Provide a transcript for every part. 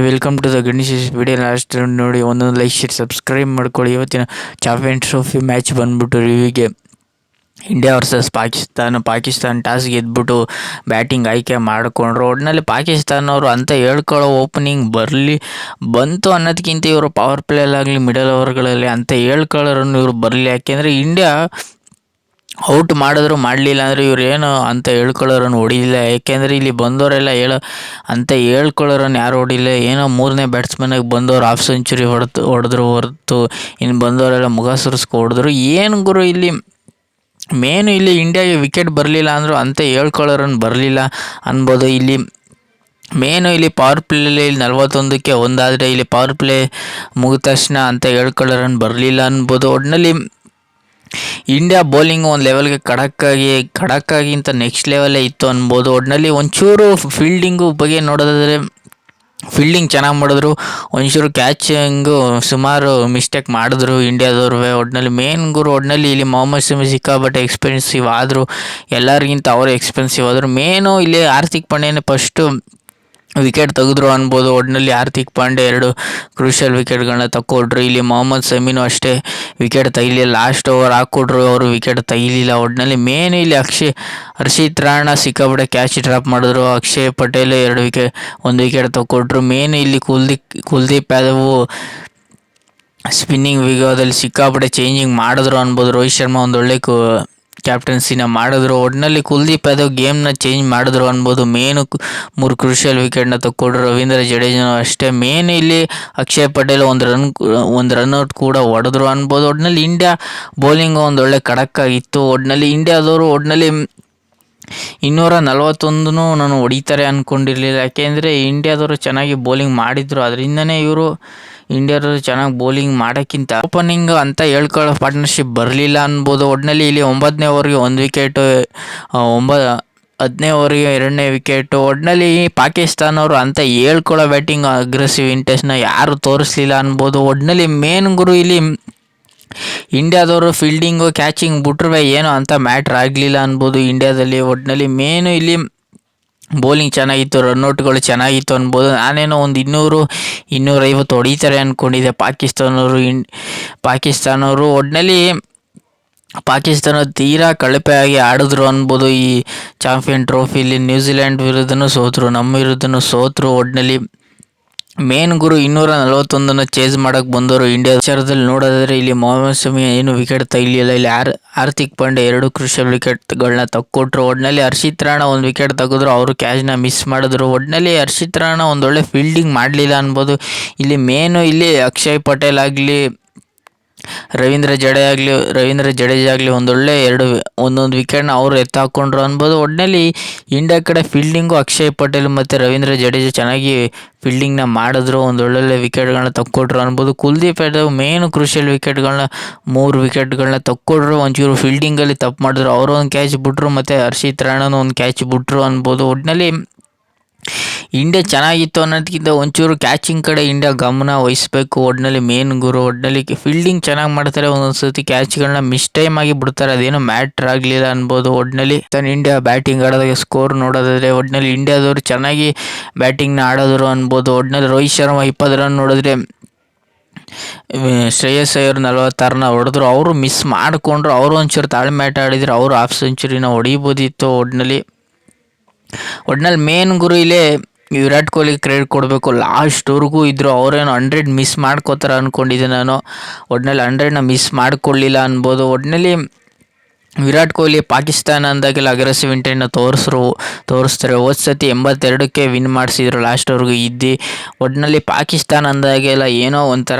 Welcome to the Ganesh video. Last ನೋಡಿ ಒಂದೊಂದು like share subscribe ಮಾಡ್ಕೊಳ್ಳಿ. ಇವತ್ತಿನ ಚಾಂಪಿಯನ್ಸ್ ಟ್ರೋಫಿ ಮ್ಯಾಚ್ ಬಂದ್ಬಿಟ್ಟು ರಿವ್ಯೂಗೆ ಇಂಡಿಯಾ ವರ್ಸಸ್ ಪಾಕಿಸ್ತಾನ ಟಾಸ್ ಗೆದ್ಬಿಟ್ಟು ಬ್ಯಾಟಿಂಗ್ ಆಯ್ಕೆ ಮಾಡಿಕೊಂಡ್ರು. ಒಟ್ಟಿನಲ್ಲಿ ಪಾಕಿಸ್ತಾನವರು ಅಂತ ಹೇಳ್ಕೊಳ್ಳೋ ಓಪನಿಂಗ್ ಬಂತು ಅನ್ನೋದಕ್ಕಿಂತ ಇವರು ಪವರ್ ಪ್ಲೇಲಾಗಲಿ ಮಿಡಲ್ ಓವರ್ಗಳಲ್ಲಿ ಅಂತ ಹೇಳ್ಕೊಳ್ಳೋರನ್ನು ಇವರು ಬರಲಿ. ಯಾಕೆಂದರೆ ಇಂಡಿಯಾ ಔಟ್ ಮಾಡಿದ್ರು ಮಾಡಲಿಲ್ಲ ಅಂದರೆ ಇವ್ರು ಏನು ಅಂತ ಹೇಳ್ಕೊಳ್ಳೋರನ್ನು ಹೊಡಿಲಿಲ್ಲ. ಯಾಕೆಂದರೆ ಇಲ್ಲಿ ಬಂದವರೆಲ್ಲ ಅಂತ ಹೇಳ್ಕೊಳ್ಳೋರನ್ನು ಯಾರು ಹೊಡಿಲ್ಲ. ಏನೋ ಮೂರನೇ ಬ್ಯಾಟ್ಸ್ಮನ್ನಾಗಿ ಬಂದವರು ಹಾಫ್ ಸೆಂಚುರಿ ಹೊಡೆದ್ರು ಹೊರತು ಇನ್ನು ಬಂದವರೆಲ್ಲ ಮುಖ ಸುರಿಸ್ಕೊ ಹೊಡೆದ್ರು. ಏನು ಗುರು ಇಲ್ಲಿ ಮೇನು ಇಲ್ಲಿ ಇಂಡಿಯಾಗೆ ವಿಕೆಟ್ ಬರಲಿಲ್ಲ ಅಂದರು ಅಂತ ಹೇಳ್ಕೊಳ್ಳೋರನ್ನು ಬರಲಿಲ್ಲ ಅನ್ಬೋದು. ಇಲ್ಲಿ ಮೇನು ಇಲ್ಲಿ ಪವರ್ ಪ್ಲೇಲಿ 41ಕ್ಕೆ ಒಂದಾದರೆ ಇಲ್ಲಿ ಪವರ್ ಪ್ಲೇ ಮುಗಿದ ತಕ್ಷಣ ಅಂತ ಹೇಳ್ಕೊಳ್ಳೋರನ್ನು ಬರಲಿಲ್ಲ ಅನ್ಬೋದು. ಒಟ್ಟಿನಲ್ಲಿ ಇಂಡಿಯಾ ಬೌಲಿಂಗ್ ಒಂದು ಲೆವೆಲ್ಗೆ ಖಡಕ್ಕಾಗಿಂತ ನೆಕ್ಸ್ಟ್ ಲೆವೆಲ್ಲೇ ಇತ್ತು ಅನ್ಬೋದು. ಒಟ್ಟಿನಲ್ಲಿ ಒಂಚೂರು ಫೀಲ್ಡಿಂಗು ಬಗ್ಗೆ ನೋಡೋದಾದರೆ ಫೀಲ್ಡಿಂಗ್ ಚೆನ್ನಾಗಿ ಮಾಡಿದ್ರು, ಒಂಚೂರು ಕ್ಯಾಚಿಂಗು ಸುಮಾರು ಮಿಸ್ಟೇಕ್ ಮಾಡಿದ್ರು ಇಂಡಿಯಾದವ್ರು. ಒಟ್ಟಿನಲ್ಲಿ ಒಟ್ಟಿನಲ್ಲಿ ಇಲ್ಲಿ ಮೊಹಮ್ಮದ್ ಶಮಿ ಸಿಕ್ಕಾಪಟ್ಟೆ ಎಕ್ಸ್ಪೆನ್ಸಿವ್ ಆದರು, ಎಲ್ಲರಿಗಿಂತ ಅವರು ಎಕ್ಸ್ಪೆನ್ಸಿವ್ ಆದರು. ಮೇನು ಇಲ್ಲಿ ಹಾರ್ದಿಕ್ ಪಾಂಡ್ಯನೇ ಫಸ್ಟು ವಿಕೆಟ್ ತೆಗೆದ್ರು ಅನ್ಬೋದು. ಒಟ್ಟಿನಲ್ಲಿ ಹಾರ್ದಿಕ್ ಪಾಂಡ್ಯ 2 ಕ್ರೂಷಿಯಲ್ ವಿಕೆಟ್ಗಳನ್ನ ತಕ್ಕೊಟ್ರು. ಇಲ್ಲಿ ಮೊಹಮ್ಮದ್ ಶಮಿನೂ ಅಷ್ಟೇ ವಿಕೆಟ್ ತೆಗಿಲಿಲ್ಲ, ಲಾಸ್ಟ್ ಓವರ್ ಹಾಕ್ಕೊಟ್ರು, ಅವರು ವಿಕೆಟ್ ತೆಗಿಲಿಲ್ಲ. ಒಟ್ಟಿನಲ್ಲಿ ಮೇನ್ ಇಲ್ಲಿ ಹರ್ಷಿತ್ ರಾಣಾ ಸಿಕ್ಕಾಪಟ್ಟೆ ಕ್ಯಾಚ್ ಡ್ರಾಪ್ ಮಾಡಿದ್ರು, ಅಕ್ಷಯ್ ಪಟೇಲ್ 1 ವಿಕೆಟ್ ತಕ್ಕೊಟ್ರು. ಮೇನ್ ಇಲ್ಲಿ ಕುಲ್ದೀಪ್ ಯಾದವ್ ಸ್ಪಿನ್ನಿಂಗ್ ವಿಭಾಗದಲ್ಲಿ ಸಿಕ್ಕಾಪಟ್ಟೆ ಚೇಂಜಿಂಗ್ ಮಾಡಿದ್ರು ಅನ್ಬೋದು. ರೋಹಿತ್ ಶರ್ಮಾ ಒಂದು ಒಳ್ಳೆ ಕ್ಯಾಪ್ಟನ್ಸಿನ ಮಾಡಿದ್ರು. ಒಟ್ಟಿನಲ್ಲಿ ಕುಲ್ದೀಪ್ ಯಾದವ್ ಗೇಮ್ನ ಚೇಂಜ್ ಮಾಡಿದ್ರು ಅನ್ಬೋದು. ಮೇನು 3 ಕ್ರೂಷಿಯಲ್ ವಿಕೆಟ್ನ ತಕ್ಕೊಟ್ರು. ರವೀಂದ್ರ ಜಡೇಜಾನು ಅಷ್ಟೇ. ಮೇನ್ ಇಲ್ಲಿ ಅಕ್ಷಯ್ ಪಟೇಲ್ ಒಂದು ರನ್ಔಟ್ ಕೂಡ ಹೊಡೆದ್ರು ಅನ್ಬೋದು. ಒಟ್ಟಿನಲ್ಲಿ ಇಂಡಿಯಾ ಬೌಲಿಂಗ್ ಒಂದು ಒಳ್ಳೆ ಖಡಕ್ಕಾಗಿತ್ತು. ಒಟ್ಟಿನಲ್ಲಿ ಇಂಡಿಯಾದವರು 241 ನಾನು ಹೊಡಿತಾರೆ ಅಂದ್ಕೊಂಡಿರಲಿಲ್ಲ. ಯಾಕೆಂದರೆ ಇಂಡಿಯಾದವರು ಚೆನ್ನಾಗಿ ಬೌಲಿಂಗ್ ಮಾಡಿದರು, ಅದರಿಂದನೇ ಇವರು ಇಂಡಿಯಾದವರು ಚೆನ್ನಾಗಿ ಬೌಲಿಂಗ್ ಮಾಡೋಕ್ಕಿಂತ ಓಪನಿಂಗ್ ಅಂತ ಹೇಳ್ಕೊಳ್ಳೋ ಪಾರ್ಟ್ನರ್ಶಿಪ್ ಬರಲಿಲ್ಲ ಅನ್ಬೋದು. ಒಟ್ಟಿನಲ್ಲಿ ಇಲ್ಲಿ 9ನೇ ಓವರ್ಗೆ 1 ವಿಕೆಟು, 10ನೇ ಓವರ್ಗೆ 2ನೇ ವಿಕೆಟು. ಒಟ್ಟಿನಲ್ಲಿ ಪಾಕಿಸ್ತಾನವರು ಅಂತ ಹೇಳ್ಕೊಳ್ಳೋ ಬ್ಯಾಟಿಂಗ್ ಅಗ್ರೆಸಿವ್ ಇಂಟ್ರೆಸ್ಟ್ನ ಯಾರು ತೋರಿಸ್ಲಿಲ್ಲ ಅನ್ಬೋದು. ಒಟ್ಟಿನಲ್ಲಿ ಮೇನ್ ಗುರು ಇಲ್ಲಿ ಇಂಡಿಯಾದವರು ಫೀಲ್ಡಿಂಗು ಕ್ಯಾಚಿಂಗ್ ಬಿಟ್ರೆ ಏನೋ ಅಂತ ಮ್ಯಾಟ್ರ್ ಆಗಲಿಲ್ಲ ಅನ್ಬೋದು ಇಂಡಿಯಾದಲ್ಲಿ. ಒಟ್ಟಿನಲ್ಲಿ ಮೇನು ಇಲ್ಲಿ ಬೌಲಿಂಗ್ ಚೆನ್ನಾಗಿತ್ತು, ರನ್ಔಟ್ಗಳು ಚೆನ್ನಾಗಿತ್ತು ಅನ್ಬೋದು. ನಾನೇನೋ ಒಂದು 200-250 ಹೊಡಿತಾರೆ ಅಂದ್ಕೊಂಡಿದ್ದೆ ಪಾಕಿಸ್ತಾನವರು. ಒಟ್ಟಿನಲ್ಲಿ ಪಾಕಿಸ್ತಾನ ತೀರಾ ಕಳಪೆಯಾಗಿ ಆಡಿದ್ರು ಅನ್ಬೋದು. ಈ ಚಾಂಪಿಯನ್ ಟ್ರೋಫಿಲಿ ನ್ಯೂಜಿಲ್ಯಾಂಡ್ ವಿರುದ್ಧನೂ ಸೋತರು, ನಮ್ಮ ವಿರುದ್ಧನೂ ಸೋತರು. ಒಟ್ಟಿನಲ್ಲಿ ಮೇನ್ ಗುರು 241 ಚೇಸ್ ಮಾಡೋಕ್ಕೆ ಬಂದವರು ಇಂಡಿಯಾ ವಿಚಾರದಲ್ಲಿ ನೋಡೋದಾದರೆ ಇಲ್ಲಿ ಮೊಹಮ್ಮದ್ ಶಮಿ ಏನು ವಿಕೆಟ್ ತೆಗಿಲಿಲ್ಲ. ಇಲ್ಲಿ ಹಾರ್ದಿಕ್ ಪಾಂಡ್ಯ 2 ಕ್ರೂಷಿಯಲ್ ವಿಕೆಟ್ಗಳನ್ನ ತಕ್ಕೊಟ್ರು. ಒಟ್ಟಿನಲ್ಲಿ ಹರ್ಷಿತ್ ರಾಣಾ 1 ವಿಕೆಟ್ ತೆಗೆದ್ರು, ಅವರು ಕ್ಯಾಚ್ನ ಮಿಸ್ ಮಾಡಿದ್ರು. ಒಟ್ಟಿನಲ್ಲಿ ಹರ್ಷಿತ್ ರಾಣಾ ಒಂದೊಳ್ಳೆ ಫೀಲ್ಡಿಂಗ್ ಮಾಡಲಿಲ್ಲ ಅನ್ಬೋದು. ಇಲ್ಲಿ ಮೇನು ಇಲ್ಲಿ ಅಕ್ಷಯ್ ಪಟೇಲ್ ಆಗಲಿ ರವೀಂದ್ರ ಜಡೇಜಾ ಆಗಲಿ ಒಂದೊಳ್ಳೆ ಒಂದೊಂದು ವಿಕೆಟ್ನ ಅವರು ಎತ್ತಾಕೊಂಡ್ರು ಅನ್ಬೋದು. ಒಟ್ಟಿನಲ್ಲಿ ಇಂಡಿಯಾ ಕಡೆ ಫೀಲ್ಡಿಂಗು ಅಕ್ಷಯ್ ಪಟೇಲ್ ಮತ್ತು ರವೀಂದ್ರ ಜಡೇಜಾ ಚೆನ್ನಾಗಿ ಫೀಲ್ಡಿಂಗ್ನ ಮಾಡಿದ್ರು, ಒಂದೊಳ್ಳೆ ವಿಕೆಟ್ಗಳನ್ನ ತಕ್ಕೊಟ್ರು ಅನ್ಬೋದು. ಕುಲ್ದೀಪ್ ಯಾದವ್ ಮೇನು ಕ್ರೂಷಿಯಲ್ ವಿಕೆಟ್ಗಳನ್ನ 3 ವಿಕೆಟ್ಗಳನ್ನ ತಕ್ಕೊಟ್ರು, ಒಂಚೂರು ಫೀಲ್ಡಿಂಗಲ್ಲಿ ತಪ್ಪು ಮಾಡಿದ್ರು, ಅವರು ಒಂದು ಕ್ಯಾಚ್ ಬಿಟ್ರು ಮತ್ತು ಹರ್ಷಿತ್ ರಾಣಾನು ಒಂದು ಕ್ಯಾಚ್ ಬಿಟ್ರು ಅನ್ಬೋದು. ಒಟ್ಟಿನಲ್ಲಿ ಇಂಡಿಯಾ ಚೆನ್ನಾಗಿತ್ತು ಅನ್ನೋದಕ್ಕಿಂತ ಒಂಚೂರು ಕ್ಯಾಚಿಂಗ್ ಕಡೆ ಇಂಡಿಯಾ ಗಮನ ವಹಿಸಬೇಕು. ಒಟ್ಟಿನಲ್ಲಿ ಮೇನ್ ಗುರು ಒಟ್ಟಿನಲ್ಲಿ ಫೀಲ್ಡಿಂಗ್ ಚೆನ್ನಾಗಿ ಮಾಡ್ತಾರೆ, ಒಂದೊಂದು ಸರ್ತಿ ಕ್ಯಾಚ್ಗಳನ್ನ ಮಿಸ್ ಟೈಮ್ ಆಗಿ ಬಿಡ್ತಾರೆ, ಅದೇನೋ ಮ್ಯಾಟ್ರ್ ಆಗಲಿಲ್ಲ ಅನ್ಬೋದು. ಒಟ್ಟಿನಲ್ಲಿ ಇಂಡಿಯಾ ಬ್ಯಾಟಿಂಗ್ ಆಡೋದಾಗ ಸ್ಕೋರ್ ನೋಡೋದಾದರೆ ಒಟ್ಟಿನಲ್ಲಿ ಇಂಡಿಯಾದವರು ಚೆನ್ನಾಗಿ ಬ್ಯಾಟಿಂಗ್ನ ಆಡೋದ್ರು ಅನ್ಬೋದು. ಒಟ್ಟಿನಲ್ಲಿ ರೋಹಿತ್ ಶರ್ಮಾ 20 ರನ್ ನೋಡಿದ್ರೆ ಶ್ರೇಯಸ್ ಅಯ್ಯರ್ 46 ಹೊಡೆದ್ರು, ಅವರು ಮಿಸ್ ಮಾಡಿಕೊಂಡ್ರು, ಅವರು ಒಂಚೂರು ತಾಳ್ಮೆ ಆಟ ಆಡಿದ್ರು, ಅವರು ಹಾಫ್ ಸೆಂಚುರಿನ ಹೊಡಿಬೋದಿತ್ತು. ಒಟ್ಟಿನಲ್ಲಿ ಮೇನ್ ಗುರು ಇಲ್ಲೇ ವಿರಾಟ್ ಕೊಹ್ಲಿ ಕ್ರೆಡಿಟ್ ಕೊಡಬೇಕು, ಲಾಸ್ಟ್ವರೆಗೂ ಇದ್ದರು. ಅವರೇನು 100 ಮಿಸ್ ಮಾಡ್ಕೋತಾರೆ ಅಂದ್ಕೊಂಡಿದ್ದೆ ನಾನು. ಒಟ್ಟಿನಲ್ಲಿ 100ನ ಮಿಸ್ ಮಾಡಿಕೊಳ್ಳಿಲ್ಲ ಅನ್ಬೋದು. ಒಟ್ಟಿನಲ್ಲಿ ವಿರಾಟ್ ಕೊಹ್ಲಿ ಪಾಕಿಸ್ತಾನ ಅಂದಾಗೆಲ್ಲ ಅಗ್ರೆಸಿವ್ ಇಂಟೆಂಟ್ನ ತೋರಿಸ್ತಾರೆ. ಹೋದ ಸತಿ 82ಕ್ಕೆ ವಿನ್ ಮಾಡಿಸಿದ್ರು, ಲಾಸ್ಟ್ವರೆಗೂ ಇದ್ದು. ಒಟ್ಟಿನಲ್ಲಿ ಪಾಕಿಸ್ತಾನ ಅಂದಾಗೆಲ್ಲ ಏನೋ ಒಂಥರ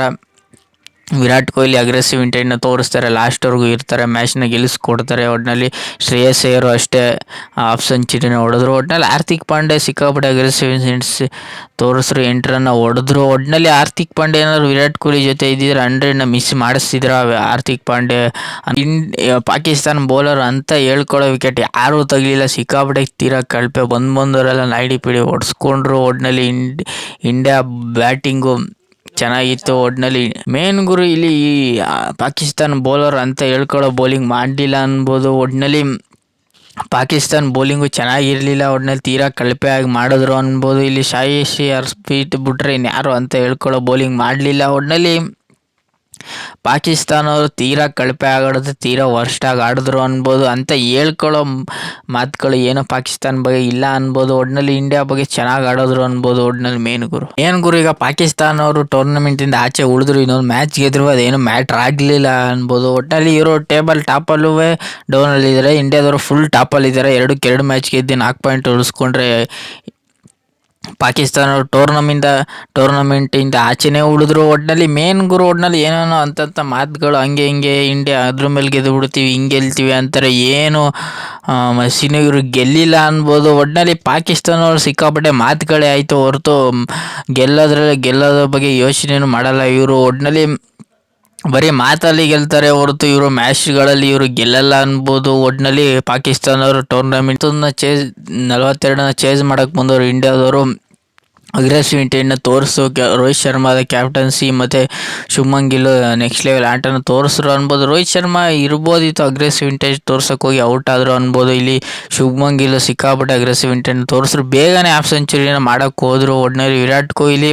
ವಿರಾಟ್ ಕೊಹ್ಲಿ ಅಗ್ರೆಸಿವ್ ಇಂಟೆಂಟ್ನ ತೋರಿಸ್ತಾರೆ, ಲಾಸ್ಟ್ವರೆಗೂ ಇರ್ತಾರೆ, ಮ್ಯಾಚ್ನ ಗೆಲ್ಲಿಸ್ಕೊಡ್ತಾರೆ. ಒಟ್ಟಿನಲ್ಲಿ ಶ್ರೇಯಸ್ ಅಯ್ಯರು ಅಷ್ಟೇ ಹಾಫ್ ಸೆಂಚುರಿನ ಹೊಡೆದ್ರು. ಒಟ್ಟಿನಲ್ಲಿ ಹಾರ್ದಿಕ್ ಪಾಂಡ್ಯ ಸಿಕ್ಕಾಪಟ್ಟೆ ಅಗ್ರೆಸಿವ್ ಇಂಟೆಂಟ್ಸ್ ತೋರಿಸ್ರು, 8 ರನ್ನ ಹೊಡೆದ್ರು. ಒಟ್ಟಿನಲ್ಲಿ ಹಾರ್ದಿಕ್ ಪಾಂಡ್ಯ ಏನಾದ್ರು ವಿರಾಟ್ ಕೊಹ್ಲಿ ಜೊತೆ ಇದ್ದಿದ್ರೆ 100ನ ಮಿಸ್ ಮಾಡಿಸ್ತಿದ್ರ ಹಾರ್ದಿಕ್ ಪಾಂಡ್ಯ. ಪಾಕಿಸ್ತಾನ ಬೌಲರ್ ಅಂತ ಹೇಳ್ಕೊಳ್ಳೋ ವಿಕೆಟ್ ಯಾರೂ ತೆಗಲಿಲ್ಲ, ಸಿಕ್ಕಾಪಟ್ಟೆ ತೀರಾ ಕಳಪೆ ಬಂದವರೆಲ್ಲ ನಾಯ್ಡಿ ಪಿಡಿ ಹೊಡೆಸ್ಕೊಂಡ್ರು. ಒಟ್ಟಿನಲ್ಲಿ ಇಂಡಿಯಾ ಬ್ಯಾಟಿಂಗು ಚೆನ್ನಾಗಿತ್ತು. ಒಟ್ಟಿನಲ್ಲಿ ಮೇನ್ ಗುರು ಇಲ್ಲಿ ಪಾಕಿಸ್ತಾನ ಬೌಲರ್ ಅಂತ ಹೇಳ್ಕೊಳ್ಳೋ ಬೌಲಿಂಗ್ ಮಾಡಲಿಲ್ಲ ಅನ್ಬೋದು. ಒಟ್ಟಿನಲ್ಲಿ ಪಾಕಿಸ್ತಾನ ಬೌಲಿಂಗು ಚೆನ್ನಾಗಿರಲಿಲ್ಲ. ಒಟ್ನಲ್ಲಿ ತೀರಾ ಕಳಪೆ ಆಗಿ ಮಾಡಿದ್ರು ಅನ್ಬೋದು. ಇಲ್ಲಿ ಶಾಯಿಶಿ ಹರ್ಷ್‌ಪ್ರೀತ್ ಬಿಟ್ರೆ ಇನ್ಯಾರು ಅಂತ ಹೇಳ್ಕೊಳ್ಳೋ ಬೌಲಿಂಗ್ ಮಾಡಲಿಲ್ಲ. ಒಟ್ನಲ್ಲಿ ಪಾಕಿಸ್ತಾನವರು ತೀರಾ ಕಳಪೆ ಆಗಾಡಿದ್ರೆ ತೀರಾ ವರ್ಸ್ಟಾಗಿ ಆಡಿದ್ರು ಅನ್ಬೋದು. ಅಂತ ಹೇಳ್ಕೊಳ್ಳೋ ಮಾತುಗಳು ಏನೋ ಪಾಕಿಸ್ತಾನ ಬಗ್ಗೆ ಇಲ್ಲ ಅನ್ಬೋದು. ಒಟ್ನಲ್ಲಿ ಇಂಡಿಯಾ ಬಗ್ಗೆ ಚೆನ್ನಾಗಿ ಆಡೋದ್ರು ಅನ್ಬೋದು. ಒಟ್ನಲ್ಲಿ ಮೇನ್ ಗುರು ಈಗ ಪಾಕಿಸ್ತಾನವರು ಟೂರ್ನಮೆಂಟಿಂದ ಆಚೆ ಉಳಿದ್ರು, ಇನ್ನೊಂದು ಮ್ಯಾಚ್ ಗೆದ್ರು, ಅದೇನು ಮ್ಯಾಟ್ರ್ ಆಗಲಿಲ್ಲ ಅನ್ಬೋದು. ಒಟ್ನಲ್ಲಿ ಇವರು ಟೇಬಲ್ ಟಾಪಲ್ಲೂ ಡೌನಲ್ಲಿದ್ದಾರೆ. ಇಂಡಿಯಾದವರು ಫುಲ್ ಟಾಪಲ್ಲಿದ್ದಾರೆ. 2 ಮ್ಯಾಚ್ ಗೆದ್ದು 4 ಪಾಯಿಂಟ್ ಉಳಿಸ್ಕೊಂಡ್ರೆ ಪಾಕಿಸ್ತಾನ ಟೂರ್ನಮೆಂಟಿಂದ ಆಚೆನೇ ಉಳಿದ್ರು. ಒಟ್ನಲ್ಲಿ ಮೇನ್ ಒಟ್ನಲ್ಲಿ ಏನೇನೋ ಅಂತಂಥ ಮಾತುಗಳು ಹಂಗೆ ಹಿಂಗೆ ಇಂಡಿಯಾ ಅದ್ರ ಮೇಲೆ ಗೆದ್ದು ಬಿಡ್ತೀವಿ, ಹಿಂಗೆ ಗೆಲ್ತೀವಿ ಅಂತಾರೆ. ಏನು ಮಸಿನ ಇವರು ಗೆಲ್ಲಿಲ್ಲ ಅನ್ಬೋದು. ಒಟ್ನಲ್ಲಿ ಪಾಕಿಸ್ತಾನವ್ರು ಸಿಕ್ಕಾಪಟ್ಟೆ ಮಾತುಗಳೇ ಆಯಿತು ಹೊರತು ಗೆಲ್ಲೋದ್ರ ಬಗ್ಗೆ ಯೋಚನೆಯೂ ಮಾಡಲ್ಲ ಇವರು. ಒಟ್ನಲ್ಲಿ ಬರೀ ಮಾತಲ್ಲಿ ಗೆಲ್ತಾರೆ ಹೊರತು ಇವರು ಮ್ಯಾಚ್ಗಳಲ್ಲಿ ಇವರು ಗೆಲ್ಲಲ್ಲ ಅನ್ಬೋದು. ಒಟ್ನಲ್ಲಿ ಪಾಕಿಸ್ತಾನವರು ಟೂರ್ನಮೆಂಟ್ 42 ಚೇಸ್ ಮಾಡೋಕ್ಕೆ ಬಂದವರು ಇಂಡಿಯಾದವರು ಅಗ್ರೆಸಿವ್ ಇಂಟೆಂಟ್ನ ತೋರಿಸೋಕೆ ರೋಹಿತ್ ಶರ್ಮಾದ ಕ್ಯಾಪ್ಟನ್ಸಿ ಮತ್ತು ಶುಭ್ಮನ್ ಗಿಲ್ ನೆಕ್ಸ್ಟ್ ಲೆವೆಲ್ ಆಟನ ತೋರಿಸ್ರು ಅನ್ಬೋದು. ರೋಹಿತ್ ಶರ್ಮಾ ಇರ್ಬೋದಿತ್ತು ಅಗ್ರೆಸಿವ್ ಇಂಟೆಂಟ್ ತೋರ್ಸೋಕೆ ಹೋಗಿ ಔಟ್ ಆದರು ಅನ್ಬೋದು. ಇಲ್ಲಿ ಶುಭ್ಮನ್ ಗಿಲ್ ಸಿಕ್ಕಾಪಟ್ಟೆ ಅಗ್ರೆಸಿವ್ ಇಂಟೆಂಟ್ ತೋರಿಸ್ರು, ಬೇಗನೆ ಹಾಫ್ ಸೆಂಚುರಿನ ಮಾಡೋಕ್ಕೆ ಹೋದರು. ಒಟ್ನಲ್ಲಿ ವಿರಾಟ್ ಕೊಹ್ಲಿ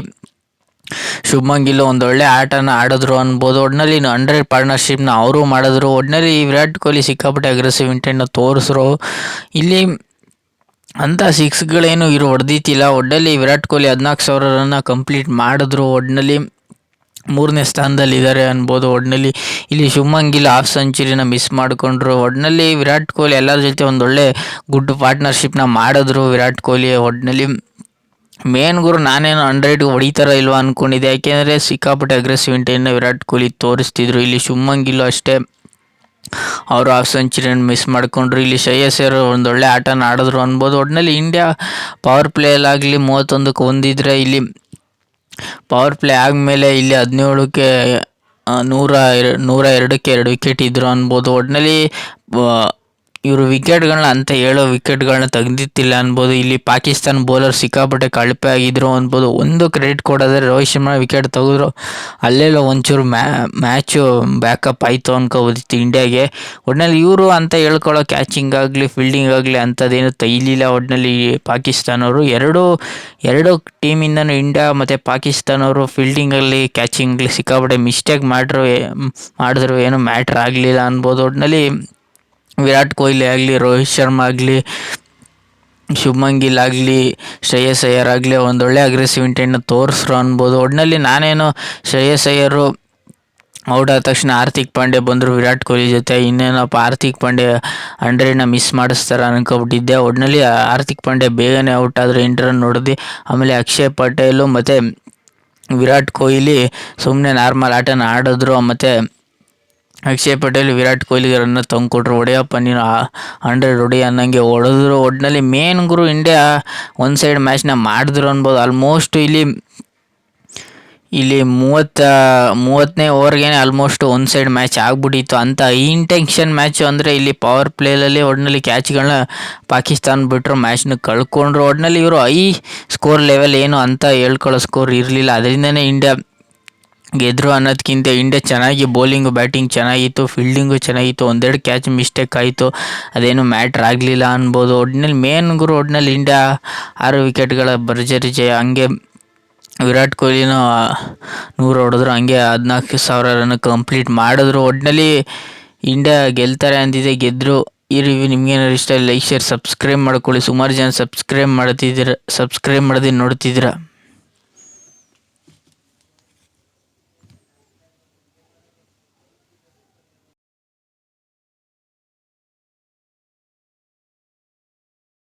ಶುಭ್ಮನ್ ಗಿಲ್ ಒಂದೊಳ್ಳೆ ಆಟನ ಆಡಿದ್ರು ಅನ್ಬೋದು. ಒಟ್ನಲ್ಲಿ 100 ಪಾರ್ಟ್ನರ್ಶಿಪ್ನ ಅವರು ಮಾಡಿದ್ರು. ಒಟ್ನಲ್ಲಿ ವಿರಾಟ್ ಕೊಹ್ಲಿ ಸಿಕ್ಕಾಪಟ್ಟೆ ಅಗ್ರೆಸಿವ್ ಇಂಟೆಂಟ್ನ ತೋರಿಸ್ರು. ಇಲ್ಲಿ ಅಂಥ ಸಿಕ್ಸ್ಗಳೇನು ಇವರು ಹೊಡೆದಿತ್ತಿಲ್ಲ. ಒಟ್ನಲ್ಲಿ ವಿರಾಟ್ ಕೊಹ್ಲಿ 14,000 ರನ್ನ ಕಂಪ್ಲೀಟ್ ಮಾಡಿದ್ರು. ಒಟ್ನಲ್ಲಿ 3ನೇ ಸ್ಥಾನದಲ್ಲಿದ್ದಾರೆ ಅನ್ಬೋದು. ಒಟ್ನಲ್ಲಿ ಇಲ್ಲಿ ಶುಭ್ಮನ್ ಗಿಲ್ ಹಾಫ್ ಸೆಂಚುರಿನ ಮಿಸ್ ಮಾಡಿಕೊಂಡ್ರು. ಒಟ್ನಲ್ಲಿ ವಿರಾಟ್ ಕೊಹ್ಲಿ ಎಲ್ಲರ ಜೊತೆ ಒಂದೊಳ್ಳೆ ಗುಡ್ ಪಾರ್ಟ್ನರ್ಶಿಪ್ನ ಮಾಡಿದ್ರು ವಿರಾಟ್ ಕೊಹ್ಲಿ. ಒಟ್ನಲ್ಲಿ ಮೇನ್ ನಾನೇನು 100 ಹೊಡಿತಾರ ಇಲ್ವಾ ಅಂದ್ಕೊಂಡಿದ್ದೆ, ಯಾಕೆಂದರೆ ಸಿಕ್ಕಾಪಟ್ಟೆ ಅಗ್ರೆಸಿವ್ ಇಂಟೆಂಟ್ನ ವಿರಾಟ್ ಕೊಹ್ಲಿ ತೋರಿಸ್ತಿದ್ರು. ಇಲ್ಲಿ ಶುಭ್ಮನ್ ಗಿಲ್ ಅಷ್ಟೇ, ಅವರು ಹಾಫ್ ಸೆಂಚುರಿಯನ್ನು ಮಿಸ್ ಮಾಡಿಕೊಂಡ್ರು. ಇಲ್ಲಿ ಶ್ರೇಯಸ್ ಅಯ್ಯರ್ ಒಂದೊಳ್ಳೆ ಆಟನ ಆಡಿದ್ರು ಅನ್ಬೋದು. ಒಟ್ಟಿನಲ್ಲಿ ಇಂಡಿಯಾ ಪವರ್ ಪ್ಲೇಯಲ್ಲಾಗಲಿ 31ಕ್ಕೆ ಹೊಂದಿದ್ರೆ, ಇಲ್ಲಿ ಪವರ್ ಪ್ಲೇ ಆದಮೇಲೆ ಇಲ್ಲಿ 17ಕ್ಕೆ 102ಕ್ಕೆ 2 ವಿಕೆಟ್ ಇದ್ದರು ಅನ್ಬೋದು. ಒಟ್ಟಿನಲ್ಲಿ ಇವರು ವಿಕೆಟ್ಗಳನ್ನ ಅಂತ ಹೇಳೋ ವಿಕೆಟ್ಗಳನ್ನ ತೆಗೆದಿತ್ತಿಲ್ಲ ಅನ್ಬೋದು. ಇಲ್ಲಿ ಪಾಕಿಸ್ತಾನ ಬೌಲರ್ ಸಿಕ್ಕಾಪಟ್ಟೆ ಕಳಪೆ ಆಗಿದ್ರು ಅನ್ಬೋದು. ಒಂದು ಕ್ರೆಡಿಟ್ ಕೊಡೋದ್ರೆ ರೋಹಿತ್ ಶರ್ಮಾ ವಿಕೆಟ್ ತೆಗೆದ್ರು, ಅಲ್ಲೆಲ್ಲ ಒಂಚೂರು ಮ್ಯಾಚು ಬ್ಯಾಕಪ್ ಆಯಿತು ಅನ್ಕೋಬೋದಿತ್ತು ಇಂಡಿಯಾಗೆ. ಒಟ್ಟಿನಲ್ಲಿ ಇವರು ಅಂತ ಹೇಳ್ಕೊಳ್ಳೋ ಕ್ಯಾಚಿಂಗ್ ಆಗಲಿ ಫೀಲ್ಡಿಂಗ್ ಆಗಲಿ ಅಂಥದ್ದೇನು ತೆಗಿಲಿಲ್ಲ. ಒಟ್ಟಿನಲ್ಲಿ ಪಾಕಿಸ್ತಾನವರು ಎರಡು ಟೀಮಿಂದನೂ ಇಂಡಿಯಾ ಮತ್ತು ಪಾಕಿಸ್ತಾನವರು ಫೀಲ್ಡಿಂಗಲ್ಲಿ ಕ್ಯಾಚಿಂಗಲ್ಲಿ ಸಿಕ್ಕಾಪಟ್ಟೆ ಮಿಸ್ಟೇಕ್ ಮಾಡಿದ್ರು ಏನು ಮ್ಯಾಟ್ರ್ ಆಗಲಿಲ್ಲ ಅನ್ಬೋದು. ಒಟ್ಟಿನಲ್ಲಿ ವಿರಾಟ್ ಕೊಹ್ಲಿ ಆಗಲಿ, ರೋಹಿತ್ ಶರ್ಮಾ ಆಗಲಿ, ಶುಭ್ಮನ್ ಗಿಲ್ ಆಗಲಿ, ಶ್ರೇಯಸ್ ಅಯ್ಯರ್ ಆಗಲಿ ಒಂದೊಳ್ಳೆ ಅಗ್ರೆಸಿವ್ ಇಂಟೆಂಟ್ನ ತೋರಿಸ್ರು ಅನ್ಬೋದು. ಒಟ್ಟಿನಲ್ಲಿ ನಾನೇನು ಶ್ರೇಯಸ್ ಅಯ್ಯರು ಔಟ್ ಆದ ತಕ್ಷಣ ಹಾರ್ದಿಕ್ ಪಾಂಡ್ಯ ಬಂದರು ವಿರಾಟ್ ಕೊಹ್ಲಿ ಜೊತೆ, ಇನ್ನೇನಪ್ಪ ಹಾರ್ದಿಕ್ ಪಾಂಡ್ಯ 100ನ ಮಿಸ್ ಮಾಡಿಸ್ತಾರೆ ಅನ್ಕೊಬಿಟ್ಟಿದ್ದೆ. ಒಟ್ಟಿನಲ್ಲಿ ಹಾರ್ದಿಕ್ ಪಾಂಡ್ಯ ಬೇಗನೆ ಔಟ್ ಆದರು, 8 ರನ್ ಹೊಡೆದು. ಆಮೇಲೆ ಅಕ್ಷಯ್ ಪಟೇಲು ಮತ್ತು ವಿರಾಟ್ ಕೊಹ್ಲಿ ಸುಮ್ಮನೆ ನಾರ್ಮಲ್ ಆಟನ ಆಡಿದ್ರು. ಮತ್ತು ಅಕ್ಷಯ್ ಪಟೇಲ್ ವಿರಾಟ್ ಕೊಹ್ಲಿಗೆ ರನ್ನ ತಂದುಕೊಟ್ರು, ಹೊಡೆಯಪ್ಪ ನೀನು 100 ಹೊಡಿ ಅನ್ನಂಗೆ ಹೊಡೆದ್ರು. ಒಟ್ಟಿನಲ್ಲಿ ಮೇನ್ ಇಂಡಿಯಾ ಒಂದು ಸೈಡ್ ಮ್ಯಾಚ್ನ ಮಾಡಿದ್ರು ಅನ್ಬೋದು. ಆಲ್ಮೋಸ್ಟ್ ಇಲ್ಲಿ 30ನೇ ಓವರ್ಗೆ ಆಲ್ಮೋಸ್ಟ್ ಒಂದು ಸೈಡ್ ಮ್ಯಾಚ್ ಆಗ್ಬಿಟ್ಟಿತ್ತು. ಅಂಥ ಇಂಟೆನ್ಷನ್ ಮ್ಯಾಚು ಅಂದರೆ ಇಲ್ಲಿ ಪವರ್ ಪ್ಲೇಯಲ್ಲಿ ಒಟ್ಟಿನಲ್ಲಿ ಕ್ಯಾಚ್ಗಳನ್ನ ಪಾಕಿಸ್ತಾನ ಬಿಟ್ಟರು, ಮ್ಯಾಚ್ನ ಕಳ್ಕೊಂಡ್ರು. ಒಟ್ಟಿನಲ್ಲಿ ಇವರು ಸ್ಕೋರ್ ಲೆವೆಲ್ ಏನು ಅಂತ ಹೇಳ್ಕೊಳ್ಳೋ ಸ್ಕೋರ್ ಇರಲಿಲ್ಲ, ಅದರಿಂದನೇ ಇಂಡಿಯಾ ಗೆದ್ರು ಅನ್ನೋದಕ್ಕಿಂತ ಇಂಡಿಯಾ ಚೆನ್ನಾಗಿ ಬೌಲಿಂಗು ಬ್ಯಾಟಿಂಗ್ ಚೆನ್ನಾಗಿತ್ತು, ಫೀಲ್ಡಿಂಗು ಚೆನ್ನಾಗಿತ್ತು. 1-2 ಕ್ಯಾಚ್ ಮಿಸ್ಟೇಕ್ ಆಯಿತು, ಅದೇನು ಮ್ಯಾಟ್ರ್ ಆಗಲಿಲ್ಲ ಅನ್ಬೋದು. ಒಟ್ಟಿನಲ್ಲಿ ಮೇನ್ ಒಟ್ಟಿನಲ್ಲಿ ಇಂಡಿಯಾ 6 ವಿಕೆಟ್ಗಳ ಭರ್ಜರಿ ಜಯ. ಹಂಗೆ ವಿರಾಟ್ ಕೊಹ್ಲಿನೂ 100 ಹೊಡೆದ್ರು, ಹಂಗೆ 14,000 ರನ್ ಕಂಪ್ಲೀಟ್ ಮಾಡಿದ್ರು. ಒಟ್ಟಿನಲ್ಲಿ ಇಂಡಿಯಾ ಗೆಲ್ತಾರೆ ಅಂದಿದೆ, ಗೆದ್ದರು. ಈ ರಿವ್ಯೂ ನಿಮ್ಗೇನಾದ್ರು ಇಷ್ಟ ಲೈಕ್ ಶೇರ್ ಸಬ್ಸ್ಕ್ರೈಬ್ ಮಾಡ್ಕೊಳ್ಳಿ. ಸುಮಾರು ಜನ ಸಬ್ಸ್ಕ್ರೈಬ್ ಮಾಡದೆ ನೋಡ್ತಿದ್ದೀರಾ.